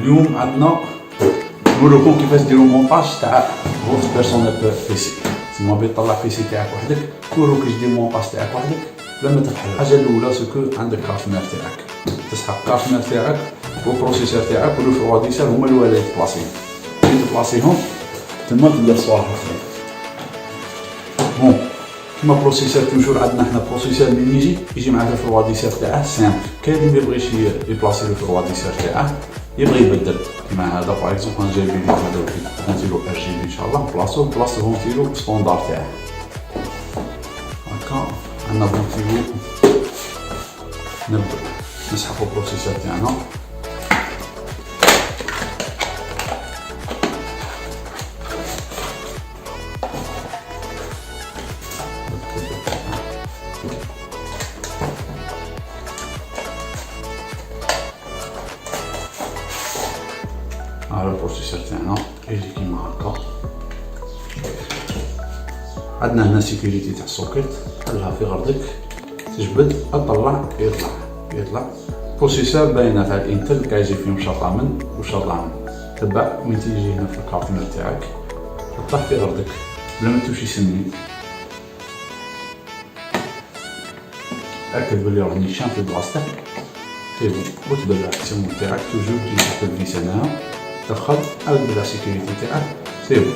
اليوم عندنا نوريكم كيفاش ديروا مونتاج تاع فوت بيرسونيل بيسي. تما بيطلع بيسي تاعك وحدك، نوريوك كيفاش دير مونتاج تاعك وحدك بلا ما تفحل. الحاجه الاولى سكو عندك كارت مير تاعك، تسحق كارت مير تاعك والبروسيسور تاعك ولو فروديسور هما اللي تبلاصيهم، كي تبلاصيهم تما تبدا الصوالح اخرين. بون كيما بروسيسور توجور عندنا حنا بروسيسور من يجي معاه الفرواديسور تاعه سامبل، كاين اللي ما يبغيش يبلاصي الفرواديسور تاعه يبغي يبدل. كيما هذا باغ اكزومبل انا جايب لي هذا فونتيلو ار جي بي ان شاء الله نبلاصو بلاصه فونتيلو ستوندار تاعه هكا. عندنا فونتيلو نبدا نسحقو البروسيسور تاعنا. على البروسيسور تاعنا يجي كيما هكا. عندنا هنا سيكوريتي تاع السوكيت، حلها في غردك تجبد اطلع يطلع. بروسيسور باينه تاع الانتل كيجي فيهم شاطا من وشاطا من. تبع وين تيجي هنا في الكارت مير تاعك حطه في غردك بلا ما تمشي سني. اكد بلي راه نيشان في بلاصتك سي بون. وتبلع السيمون تاعك توجور تجي تحت الفيس هنايا دخل عاود بلع سيكوريتي تاعك سي بون.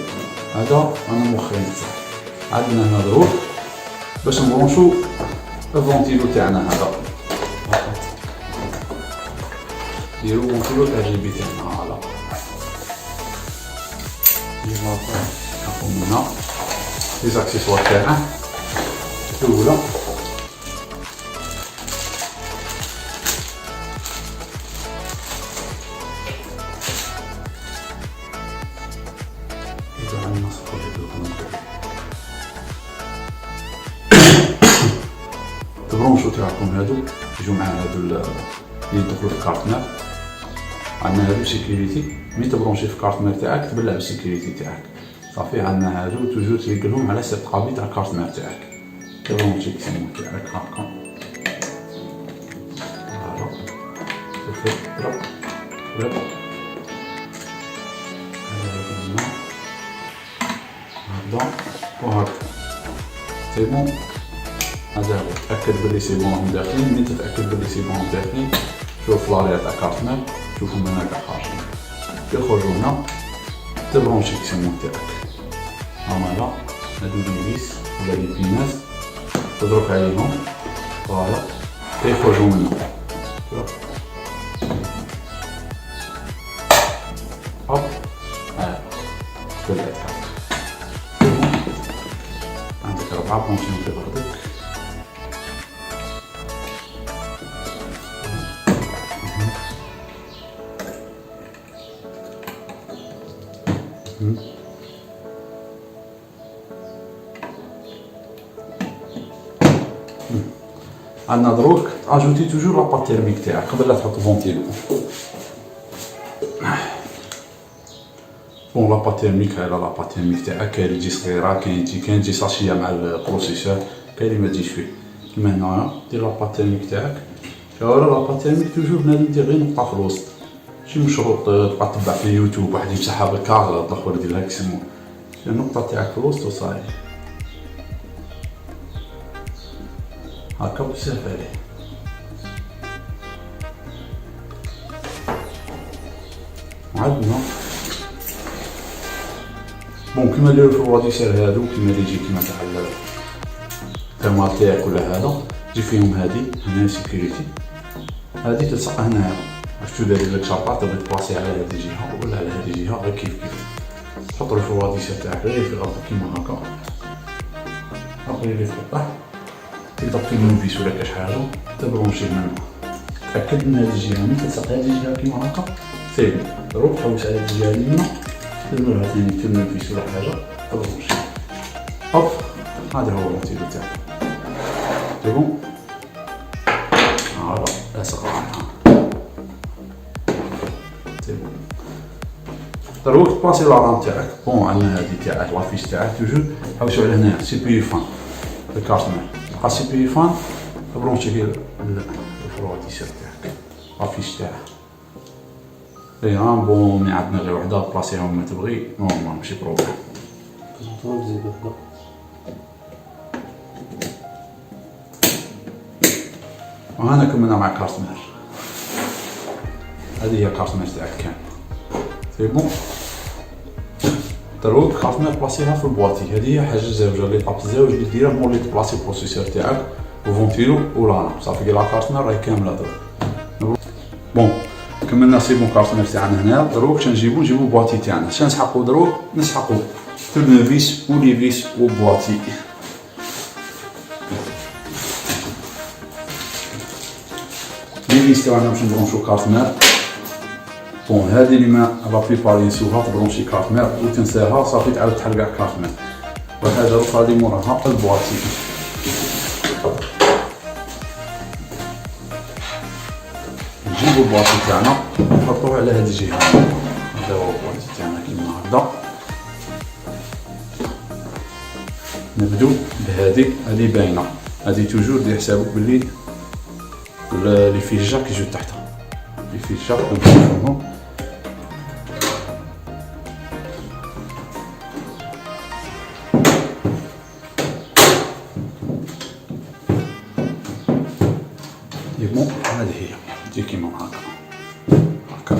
هذا انا مؤخرين تاعي. عندنا هنا دروك باش نبرونشو الفونتيلو تاعنا هذا. نديرو فونتيلو ار جي بي تاعنا هذا. ناخذ من هنا لي زاكسيسوار تاعه. الاولى البرونشو تاعكم هادو يجو مع هادو اللي يدخلو في الكارت مير. عندنا هادو سيكوريتي، ملي تبرونشي في الكارت مير تاعك تبلع بالسيكوريتي تاعك صافي. عندنا هادو توجور تلقلهم على سيرت قابي تاع الكارت مير تاعك. تبرونشي السيمون تاعك هاكا فوالا صافي. ضرب هكذا وهكا سي بون. هذا هو. تأكد بلي سي بون هم داخلين. ملي تتأكد بلي سي بون هم داخلين شوف لاريا تاع كارت مير شوفهم من هناك خارجين. يخرجو هنا تبرونشي السيمون تاعك هامالا. هادو لي فيس ولا لي بينات تضرب عليهم فوالا يخرجو منه. هوب تبدأ تحرك. عندك 4 بونشين في غردك. عندنا دروك اجوتي توجور لاباط تيرميك تاعك قبل لا تحط فونتيلو. بون لاباط تيرميك على لاباط تيرميك تاعك كاين اللي تجي صغيره، كاين تجي ساشيه مع البروسيسور، كاين اللي ما تجيش فيه. كيما هنايا دير لاباط تيرميك تاعك. شاورا لاباط تيرميك توجور بنادم دير غير نقطه في الوسط، ماشي مشروط تبقى تتبع في اليوتيوب واحد يمسحها بالكاغ الاخر يدير لها كسمو. النقطه تاعك في الوسط وصاي هاكا بزاف عليه. عندنا بون كيما نديرو في الفرواديسور هادو كيما اللي يجي كيما تاع الترمال تاعك ولا هذا تجي فيهم هادي هنا سيكوريتي. هادي تلصق هنايا باش تدير لك شرطات تبغي تبلاصي على هادي الجهه ولا على هادي الجهه غير كيف تحط الفرواديسور تاعك غير في الارض كيما هكا. غير في الطاح تقدر تكمل فيس ولا كاش حاجه تبرونشي منها. تاكد من هذه الجهه ملي تلصق هذه الجهه كيما هكا سير روح تحوس على الجهه اليمنى تديرها ثاني تكمل فيس ولا حاجه تبرونشي. هوب هذا هو الفونتيلو تاعك سي بون. هذا لاصق معاها سي بون. دروك تباسي لارام تاعك. بون عندنا هذه تاعك لافيش تاعك توجور حوسو على هنايا سي بي فان الكارت مير تلقى سي بي فان تبرونشي فيه الفرواديسور تاعك لافيش تاعه اي بون مي عندنا غير وحده بلاصيها وما تبغي نورمال ماشي بروبليم. وهنا كملنا مع كارت مير. هذه هي كارت مير تاعك كامل سي بون. دروك كارت مير بلاصيها في البواطي. هذه هي حاجه زوجه لي طاب زوج اللي ديرها مور لي تبلاصي البروسيسور تاعك وفونتيلو ولا صافي كاع لا كارت مير راهي كامله دروك. بون كملنا سي بون كارت مير تاعنا هنا. دروك شنجيبو نجيبو بواطي تاعنا. شنو نسحقو دروك؟ نسحقو تورنوفيس وليفيس وبواطي. ليفيس تاعنا باش نبرونشو كارت مير. بون هذه اللي ما لا بليبار ينسوها تبرونشي كارت مير وتنساها صافي تعاود تحل كاع كارت مير. وحاجه اخرى اللي موراها البواطي. نجيبو البواطي تاعنا نحطوه على هذه الجهه. هذا هو البواطي تاعنا كيما هكذا. نبدو بهذه باينه. هذه توجور دير حسابك باللي لي فيجا كيجيو تحتها. لي فيجا كنشوفوهم بون. هذه هي تجي كيما هكا.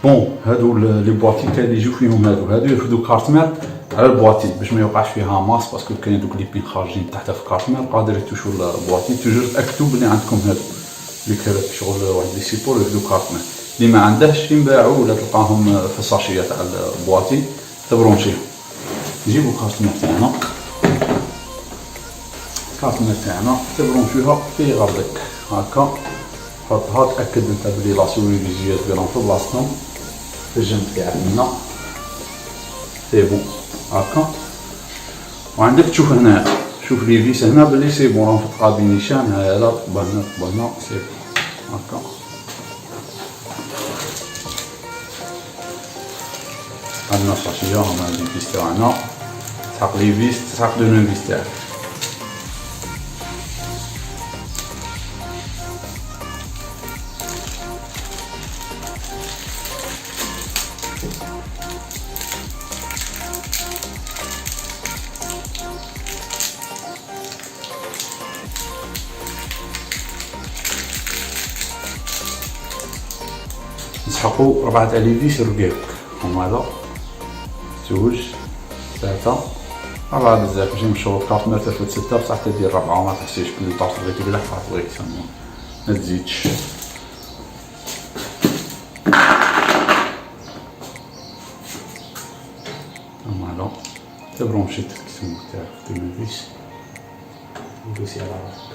بون هادو لي بواطي اللي يجيو فيهم هادو ياخدو كارت مير على البواطي باش ما يوقعش فيها ماس باسكو كاين دوك لي بين خارجين تحت في كارت مير قادر يتوشو البواطي. توجور تاكدوا بلي عندكم هادو اللي كاين شغل واحد لي سيبور ياخدو كارت مير. اللي ما عندهش ينباعوا ولا تلقاهم في الساشيه تاع البواطي تبرونشيهم. نجيبو كارت مير تاعنا. كارت مير تاعنا تبرونشوها في غردك هكا. حطها تاكد انت بلي لا سوري فيزيوال ديالهم في بلاصتهم في الجنب تاعك هنا سي بون هكا. وعندك تشوف هنا شوف لي فيس هنا بلي سي بون راهم في تقابل نيشان. هذا قبلنا سي بون هكا. عندنا الشاشيه هما لي فيس تاعنا. تسحق لي فيس تسحق تورنوفيس تاعك. نسحقو 4 تاع لي فيس ربيعك هما هذا 2 3 4 بزاف باش نمشيو كارت مير تفوت 6 بصح تدير 4 وما تحسيش بلي طاف بغيت تقلع بغيت ما تزيدش. هما هذا تبرونشي التكتم تاعك في التورنوفيس ندوسي على راسك.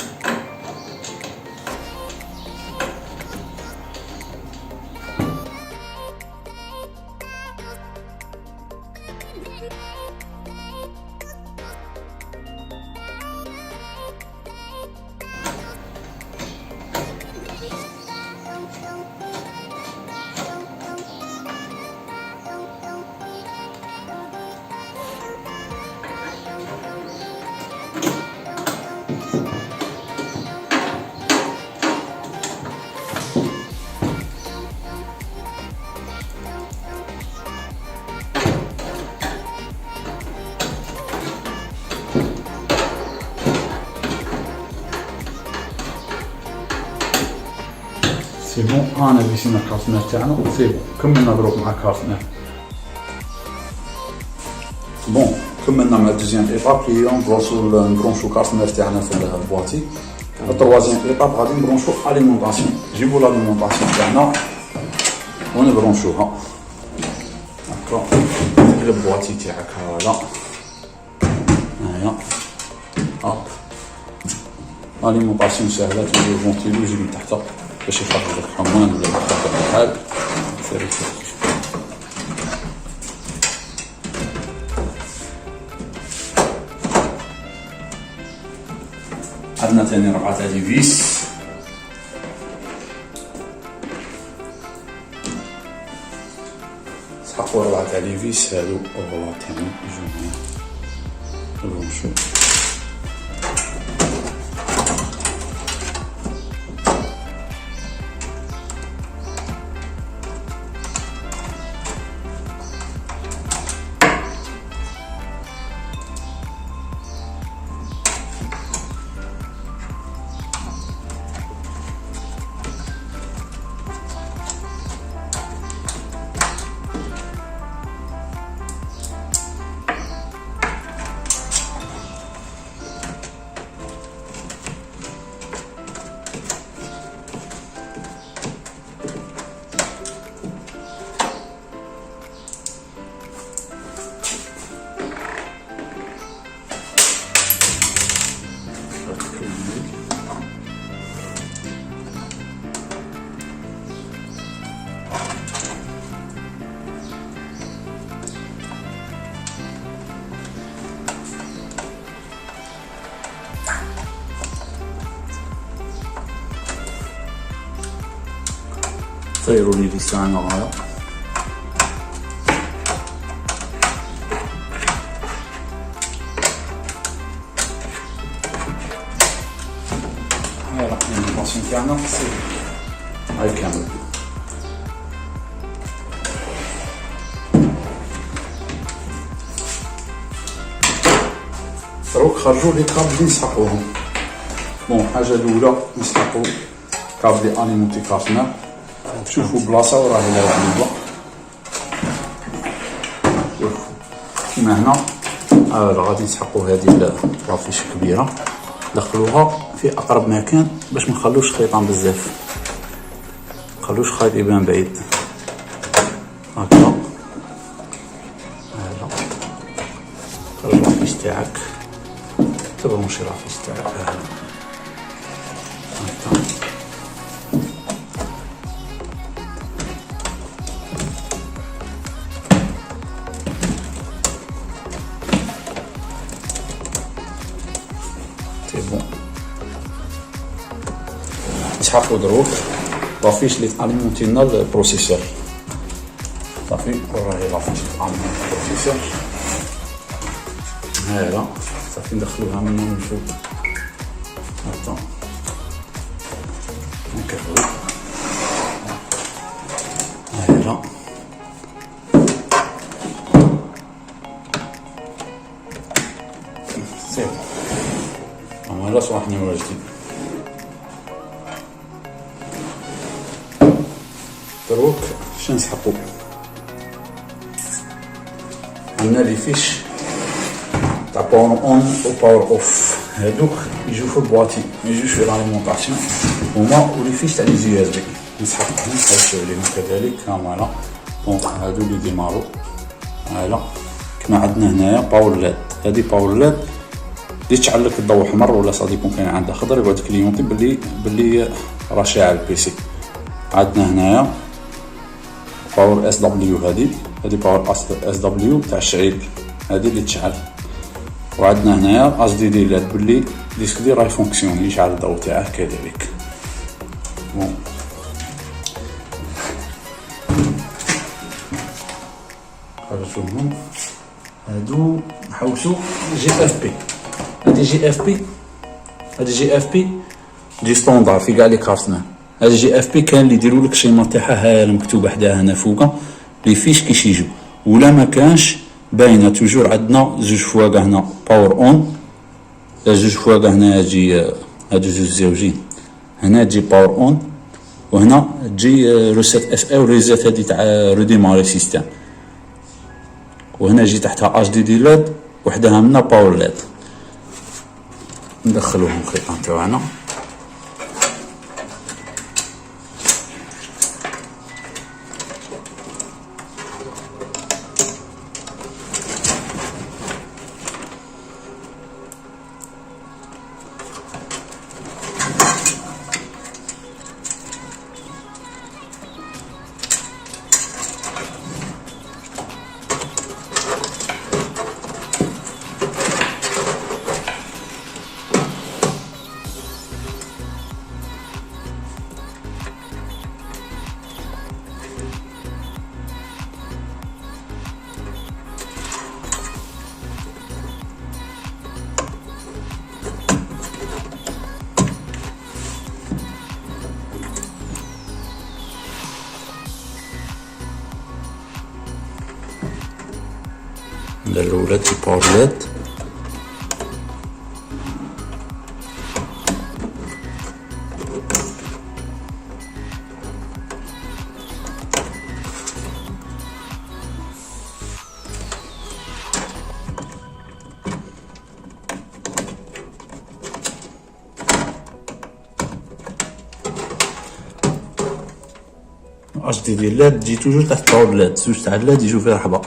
سي بون. انا فيسينا كارت مير تاعنا سي بون. كملنا دروك مع كارت مير. بون كملنا مع الدوزيام ايطاب اللي هي نبرونشو كارت مير تاعنا في البواطي. التروازيام ايطاب غادي نبرونشو اليمونطاسيون. نجيبو اليمونطاسيون تاعنا ونبرونشوها هكا في البواطي تاعك. هذا هيا هاك اليمونطاسيون ساهله. تجيب فونتيلو يجي من تحت باش يخرج لك حمان ولا يخرج الحال سيري. عندنا ثاني 4 تاع لي فيس. سحقو 4 تاع لي فيس هادو غلط يعني يجو هنا نبرونشو. طيروا لي لسه تاعنا معايا. هاي الماشين تاعنا هاي كامل. دروك خرجوا لي كابل نسحقوهم. بون الحاجة الأولى نسحقو كابل أليمونتي كارتنا. شوفوا بلاصة وراهي لا عجيبة. شوفوا كيما هنا غادي نسحقو هذه لافيش كبيرة، ندخلوها في أقرب مكان باش منخلوش خيطان بزاف، منخلوش خيط يبان بعيد. هكا هذا خرج لافيش تاعك، تبرمجي لافيش تاعك هذا. نسحقو دروك لافيش لي تاليمونتي لنا البروسيسور. صافي وراهي لافيش تاليمونتي البروسيسور هذا. صافي ندخلوها من فوق هكا نكررو هذا. سير هذا صراحني واجدين. دروك شنو نسحقو؟ عندنا لي فيش تاع باور اون و باور اوف، هادوك يجو في البواطي ما يجوش في لاليمونطاسيون، هما ولي فيش تاع لي زي اس بي نسحقهم نحوسو عليهم كذلك. هاهما دونك هادو لي ديمارو. هالا كما عندنا هنايا باور لاد، هادي باور لاد اللي تشعل لك الضوء احمر ولا صاد يكون كاين عندها خضر يقعد كليونتي بلي راه شاعل البيسي. عندنا هنايا باور اس دبليو، هذه باور اس دبليو تاع الشعيل، هذه اللي تشعل. وعندنا هنايا اس دي دي لاد بلي ديسك دي راهي فونكسيون يشعل الضوء تاعه كذلك. بون خرجوهم هادو نحوسو جي اف بي. هادي جي اف بي، هادي جي اف بي جي ستوندار في كاع لي كارتنا. هذا جي اف بي كان اللي يديروا لك الشيما تاعها ها مكتوبه حداها هنا فوق لي فيش كيش يجوا، ولا ما كانش باينه توجور عندنا زوج فواقع هنا باور اون، زوج فواقع هنا يجي هادو زوج زوجين، هنا تجي باور اون وهنا تجي روسيت اف او ريزيت هادي تاع ريديماري سيستم، وهنا يجي تحتها اش دي دي لاد وحدها منا باور لاد. ندخلوهم الخيطان تاعنا. الأولى تجي باور لاد، اش دي دي لاد تجي توجور تحت باور لاد، زوج تاع اللاد يجو فيها حبا.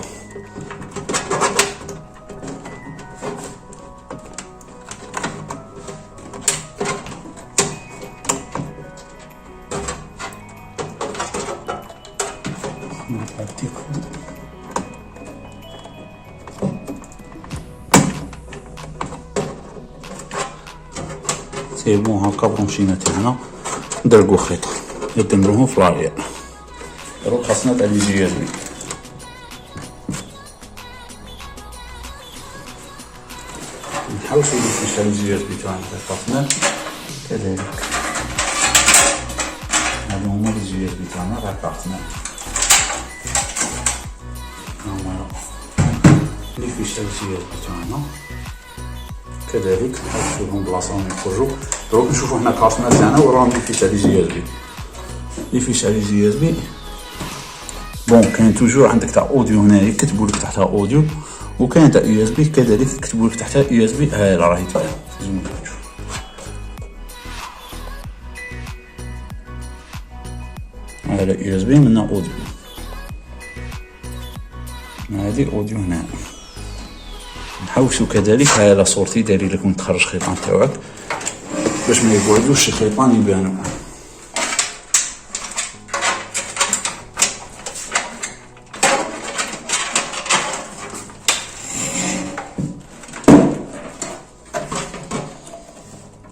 سي بون هاكا برونشينا تاعنا ندرقو خيط ندمروهم في لاريير. دروك خاصنا تاع لي جي اس بي. نحوسو لي فيش تاع لي جي اس بي تاعنا خاصنا كذلك. هادو هما لي جي اس بي تاعنا تاع كارتنا. هما لي فيش تاع لي جي اس بي تاعنا كذلك نحوسوهم بلاصتهم يخرجوا. دروك نشوفو حنا كارتنا تاعنا وراهم لي فيش تاع لي جي اس بي. لي فيش تاع لي جي اس بي بون كاين توجور عندك تاع اوديو هنا يكتبوا لك تحتها اوديو، وكاين تاع يو اس بي كذلك يكتبوا لك تحتها يو اس بي. هاي راهي تبان زين تشوف. هذا يو اس بي منها اوديو، هذه اوديو هنا. نحوسو كذلك هذا صورتي داري لكم تخرج خيطان تاعك باش ما يقعدوش الخيطان يبانو.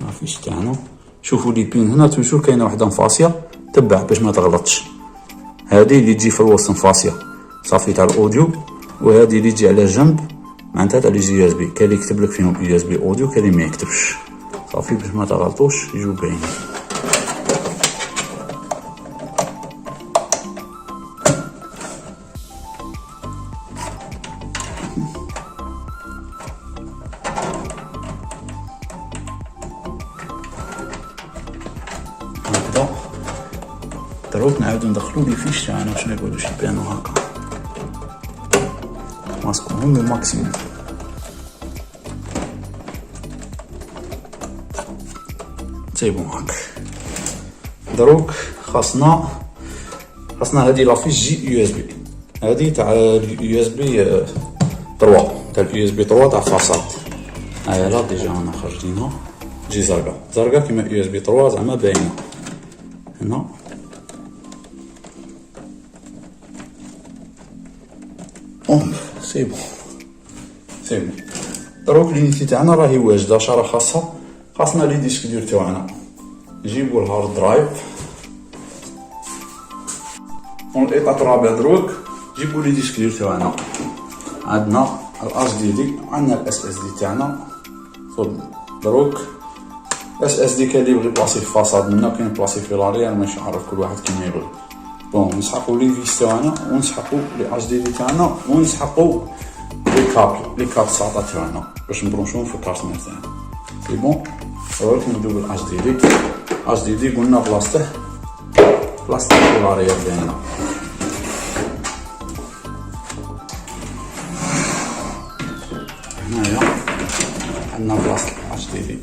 مافيش تاعنا. شوفوا لي بين هنا توجور كاينه وحده مفاصيه تبع باش ما تغلطش. هذه اللي تجي في الوسط مفاصيه صافي تاع الاوديو، وهذه اللي تجي على جنب معناتها تاع لي جي اس بي. كاين اللي يكتب لك فيهم يو اس بي اوديو، كاين اللي ما يكتبش صافي باش ما تغلطوش يجوا باينين. هكذا دروك نعاودو ندخلو لي فيش تاعنا باش ما يقعدوش يبانو هكا. ماسكوهم الماكسيموم. سي بون هاك. دروك خاصنا هادي لافيش جي يو اس بي. هادي تاع يو اس بي 3 تاع اليو اس بي 3 تاع فاصاد. هاي لا ديجا انا خرجينها تجي زرقا كيما يو اس بي 3 زعما باينه هنا. سي بون دروك لينيتي تاعنا راهي واجده. شرا خاصنا لي ديسك دير تاعنا نجيبو الهارد درايف. والايطاب الرابع دروك جيبو لي ديسك دير تاعنا. عندنا الاس دي دي، عندنا الاس اس دي تاعنا. دروك اس اس دي كاين اللي يبغي بلاصي في فاصاد منا، كاين بلاصي في لاريير، ماشي عارف كل واحد كيما يبغي. بون نسحقو لي فيس تاعنا ونسحقو لي اش دي دي تاعنا ونسحقو لي كارت ساطا تاعنا باش نبرونشوهم في الكارت تاعنا. سي بون دروك نبداو بالاش دي دي. اش دي دي قلنا بلاصته في لاريير ديالنا. هنايا عندنا بلاصه اش دي دي.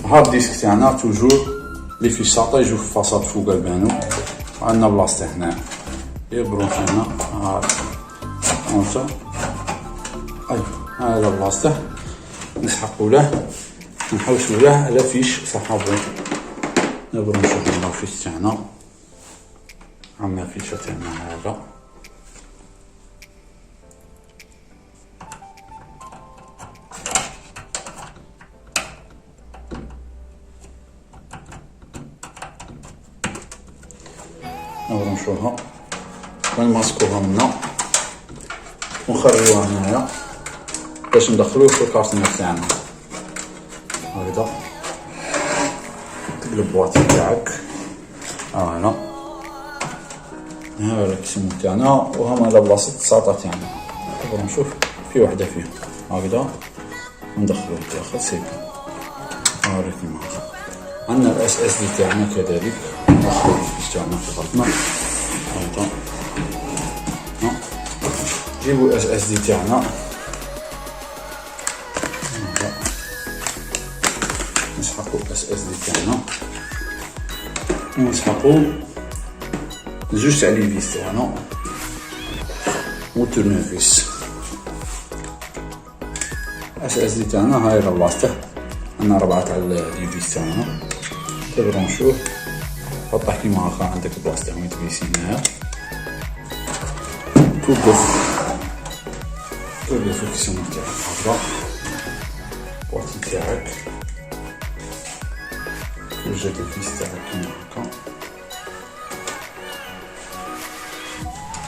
هاد ديسك تاعنا توجور لي فيش ساطا يجو في فاصاد فوق البانو. عندنا بلاصته هنا يبرونشينا هاكا هانتا. ايوا هذا بلاصته نسحقو له نحوسو له على فيش صحابي. نبرونشو هنا الفيش تاعنا. عندنا فيشه تاعنا هذا. نبرونشوها ونماسكوها منا ونخرجوها هنايا باش ندخلوه في الكارتون تاعنا. هكذا تقلب بواطي تاعك. هنا هذا الكيسون تاعنا وهما على بلاصه الساطا تاعنا. دابا نشوف في وحده فيهم هكذا وندخلوه داخل. سي هاوريكم هذا. عندنا الاس اس دي تاعنا كذلك ندخلو الفيش تاعنا في خطنا هكذا. جيبو الاس اس دي تاعنا نسحقو الاس اس دي تاعنا ونسحقو جوج تاع لي فيس تاعنا والتورنوفيس. الاس اس دي تاعنا هاي بلاصته. عندنا 4 تاع لي فيس تاعنا تبرونشوه حطه كيما هاكا عندك بلاصته وين تفيسي هنايا. توقف الكيسون تاعك هكذا بواطي تاعك توجد الفيس تاعك كيما هكا.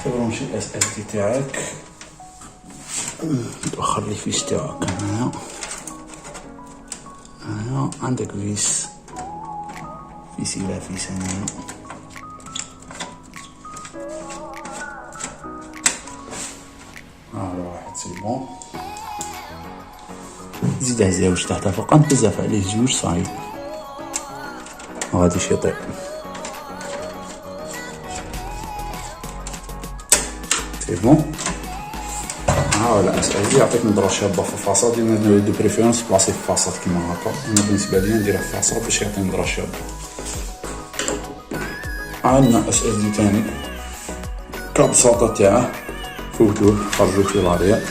تبرمجي الاس اس دي تاعك، توخر لي فيس تاعك هنايا. هنا عندك فيس إلى فيس هنايا. هذا واحد سي بون. زيده زاوج تحت فوق، بزاف عليه زوج صايب وغادي يطيب. سي بون. ولا اسئله يعطيك نظره شابه في الفاصاد، ديال دو بريفيرونس بلاصي في الفاصاد كيما هكا. انا بالنسبه لي نديرها في الفاصاد باش يعطي نظره شابه. عندنا اس اس دي تاني كابل ساطا تاعه، فوتوه خرجوه في لاريا.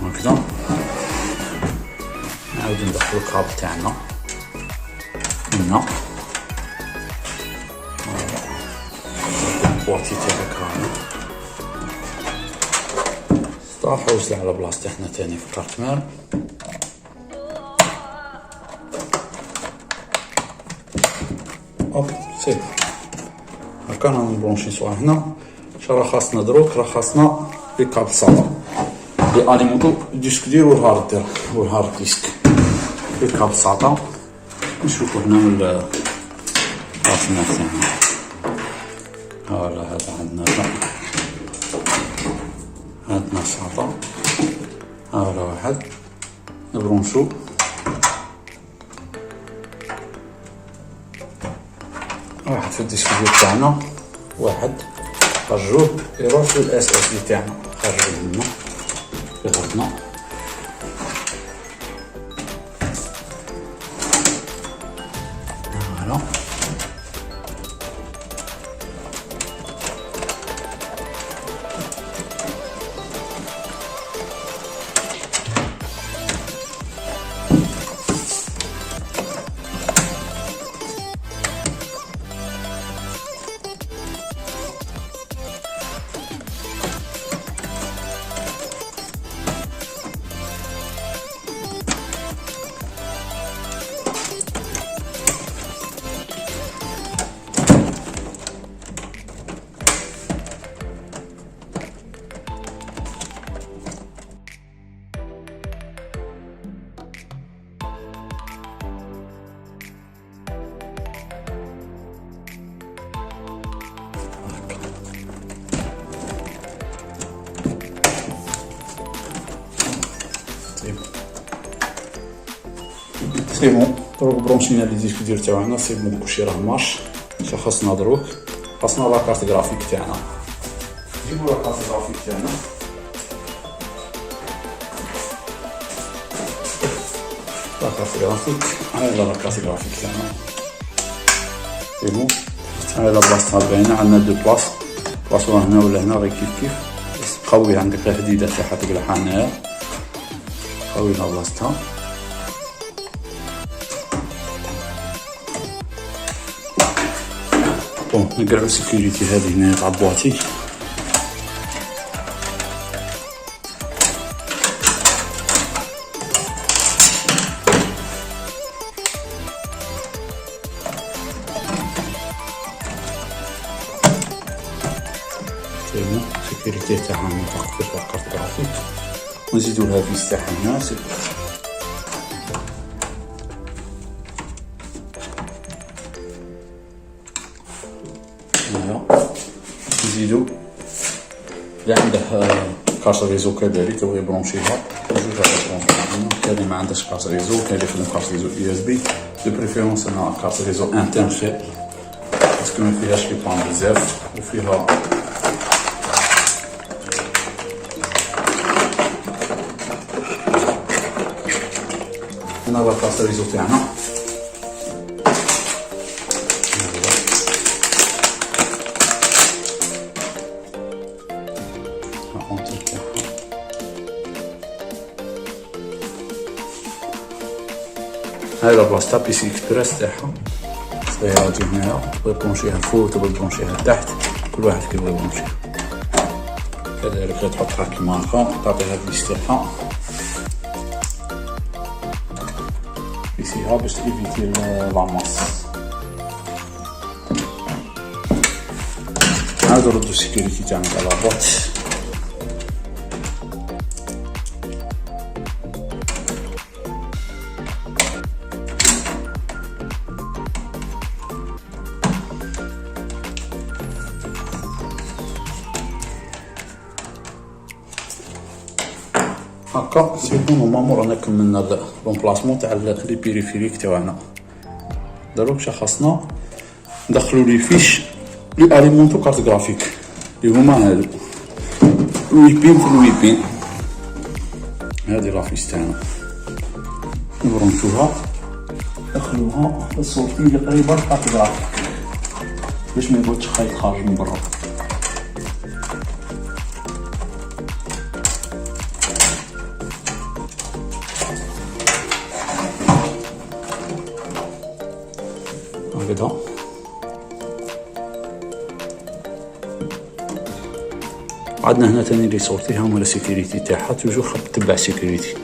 هكذا نعاودو ندخلو الكابل تاعنا هنا. البواطي تاعك هاهي صافي. حوسلي على بلاصتي حنا تاني في الكارتمال. اوب سي هاكا نبرونشي سوا هنا. اش راه خاصنا دروك؟ راه خاصنا لي كابل صالا لي اليمونتو الديسك ديال والهارد ديسك. لي كابل ساطا نشوفو هنا من الراسمات تاعنا. هالا هذا عندنا عندنا ساطا. هالا واحد نبرونشو. واحد في الديسك ديال تاعنا، واحد خرجوه يروح في الاس اس دي تاعنا. خرجوه هنا في غرفنا. هالا سي بون. دروك برونشينا لي ديسك ديال تاعنا. سي بون كلشي راه مارش. خاصنا دروك خاصنا لا كارت غرافيك تاعنا. نجيبو لا كارت غرافيك تاعنا. لا كارت غرافيك. هاي لا كارت غرافيك تاعنا. سي بون. هاي لا بلاصتها باينه. عندنا دو بلاص، بلاصه هنا ولا هنا غير كيف قوي. عندك الحديده تاعها تقلعها هنايا. قوي لا بلاصتها. بون نقرعو السيكوريتي هذه هنا تاع البواطي. سي بون. السيكوريتي تاعها ما تقفش الكارت غرافيك. ونزيدو لها فيس تاعها هنا. نزيدو اللي عنده كارت ريزو كذلك تبغي يبرونشيها. كاين ما عندهش كارت ريزو، كاين اللي يخدم كارت ريزو اي اس بي. دو بريفيرونس انا كارت ريزو انترن خير باسكو ما فيهاش لي بان بزاف وفيها هنا لا كارت ريزو تاعنا. هاي لا بلاصتها بي سي اكسبريس تاعها. الطيارات هنايا، تبغي تبونشيها الفوق تبغي تبونشيها تحت، كل واحد كيف يبغي يبونشيها. كذلك تحطها كيما هاكا، تعطيها فيس تاعها فيسيها باش تيفيتي لاماس. عاد نردو السيكوريتي تاعنا تاع لاباط. هاكا سي بون. نورمالمون رانا كملنا لومبلاسمون تاع لي بيريفيريك تاعنا. دروك شا خاصنا ندخلو لي فيش لي اليمونتو كارت غرافيك اللي هما هادو الويبين في الويبين. هادي لافيش تاعنا نبرمجوها ندخلوها الصورتين اللي قريبه لكارت غرافيك باش ما يقعدش خايط خارج من برا. هكذا عندنا هنا تاني لي صورتي هما لا سيكوريتي تاعها توجور خاص تتبع سيكوريتي.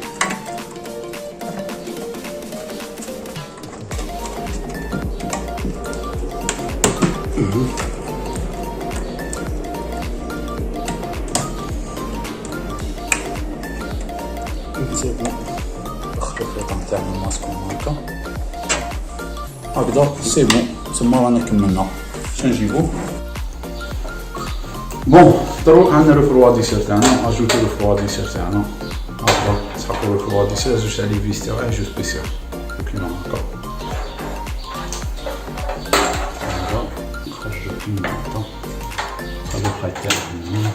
نزيدو نخرج الخيط تاعنا الماسك هكا هكذا سي بون. تما رانا كملنا. شنو نجيبو؟ بون دروك عندنا الفرواديسير تاعنا. اجوتو الفرواديسير تاعنا هكا تحطو الفرواديسير زوج تاع لي فيس تاعها جو سبيسيال كيما هكا. هذا نخرجو كيما هكا نخلو الخيط تاعنا.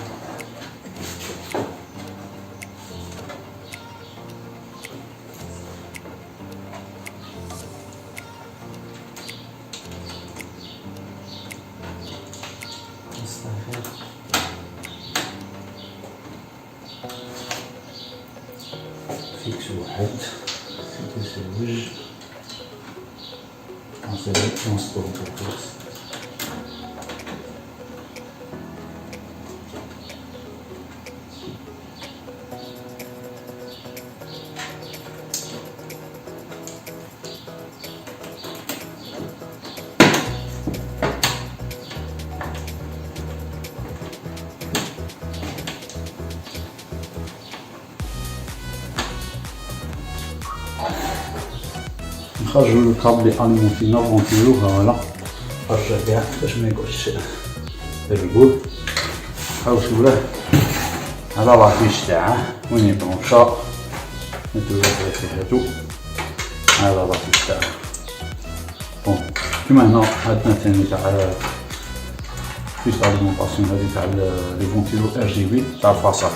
فيكس واحد تزوج نصير نصبر بالكورس. نخرجو الكابل اللي اليمونتينا فونتيلو فوالا نرجع كاع باش ما يقعدش الربوب. نحوسو له على لافيش تاعه وين يبرونشا نديرو فيه هادو على لافيش تاعه. بون كيما هنا عندنا ثاني تاع فيش اليمونطاسيون هادي تاع لي فونتيلو ار جي بي تاع الفاصاد.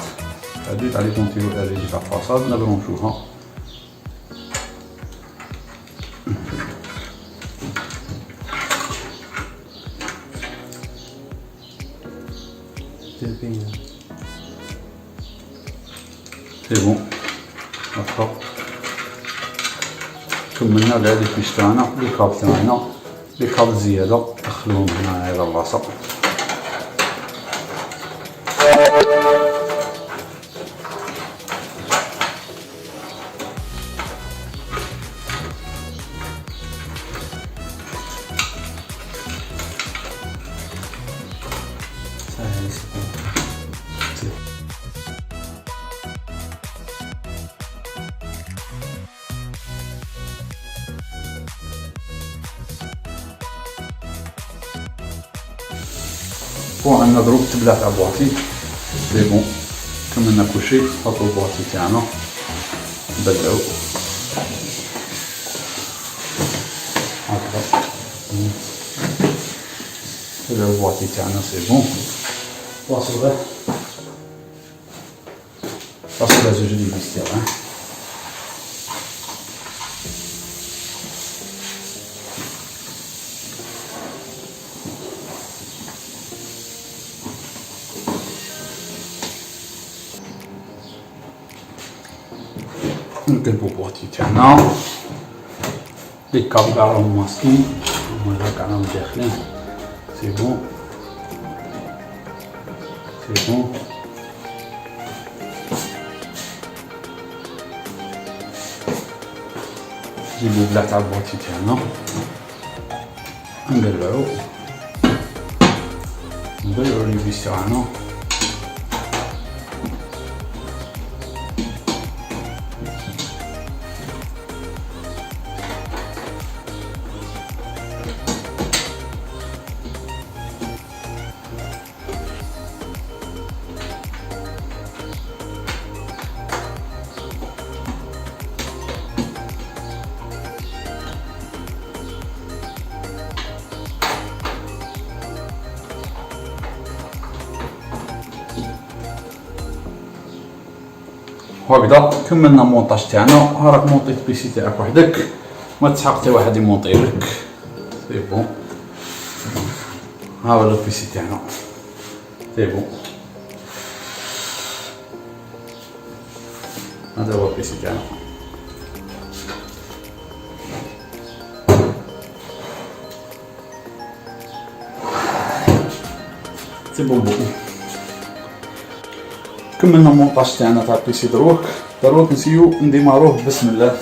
هادي تاع لي فونتيلو ار جي بي تاع الفاصاد نبرونشوها. سي بون هاكا كملنا لهاد لي فيش تاعنا. لي كاب تاعنا لي كاب زياده ندخلوهم هنا على البلاصه. بون عندنا دروك تبلع تاع بواطي سي بون. كملنا كلشي. نحطو البواطي تاعنا نبلعو هكذا. هذا البواطي تاعنا سي بون. واصل غير واصل زوج لي فيس تاعها. نقلبو بواطي تاعنا لي كاب كاع راهم ماسكين هما هاك راهم داخلين. سي بون سي بون. نجيبو بلاع تاع البوطي تاعنا، نقلعو لي فيس تاعنا. وهكذا كملنا مونطاج تاعنا. ها راك مونطيت بيسي تاعك وحدك، ما تسحق حتى واحد يمونطي لك. سي بون. ها هو البيسي تاعنا. سي بون. هذا هو البيسي تاعنا. سي بون بون. كملنا المونطاج تاعنا تاع البيسي. دروك نسيو نديماروه بسم الله.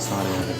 صار هذا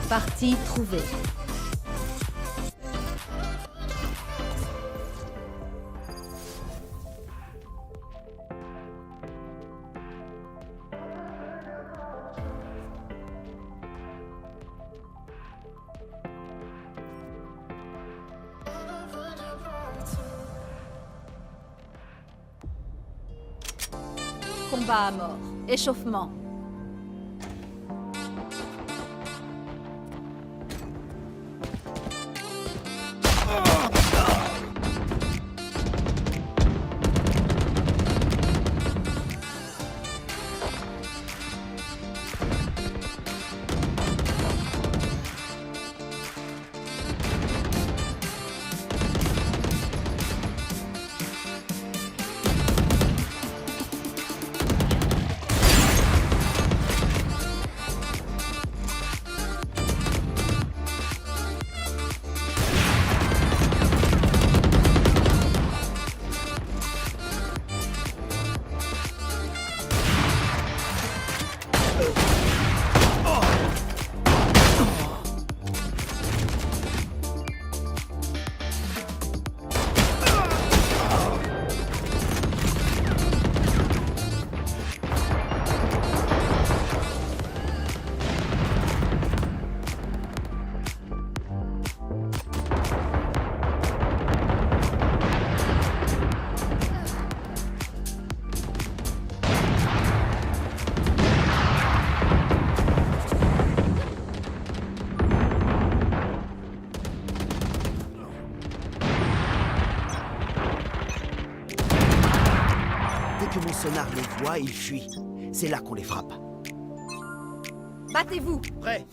Partie trouvée. Combat à mort. Échauffement. Dès que mon sonar les voit, ils fuient. C'est là qu'on les frappe. Battez-vous. Prêt.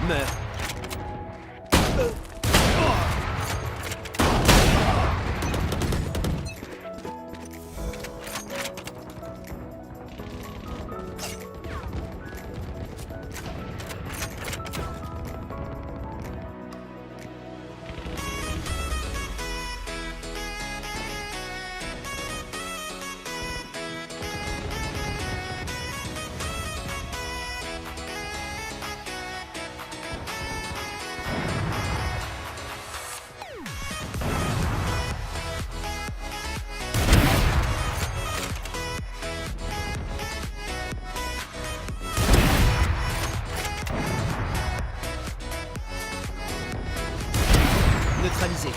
Meurs. Neutralisé.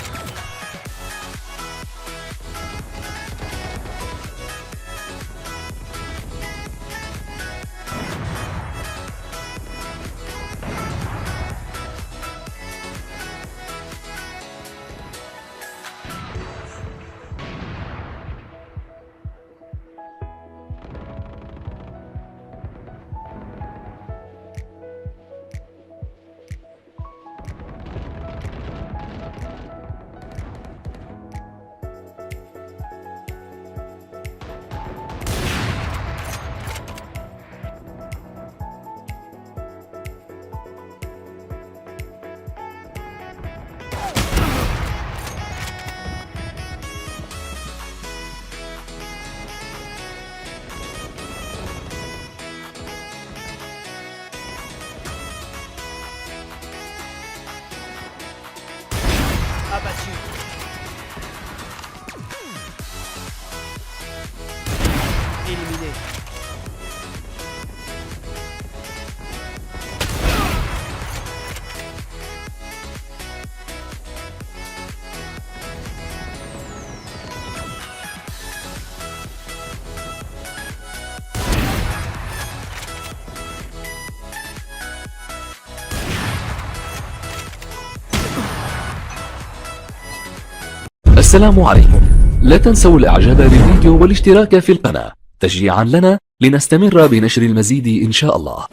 Abattu. Éliminé. السلام عليكم. لا تنسوا الاعجاب بالفيديو والاشتراك في القناة تشجيعا لنا لنستمر بنشر المزيد إن شاء الله.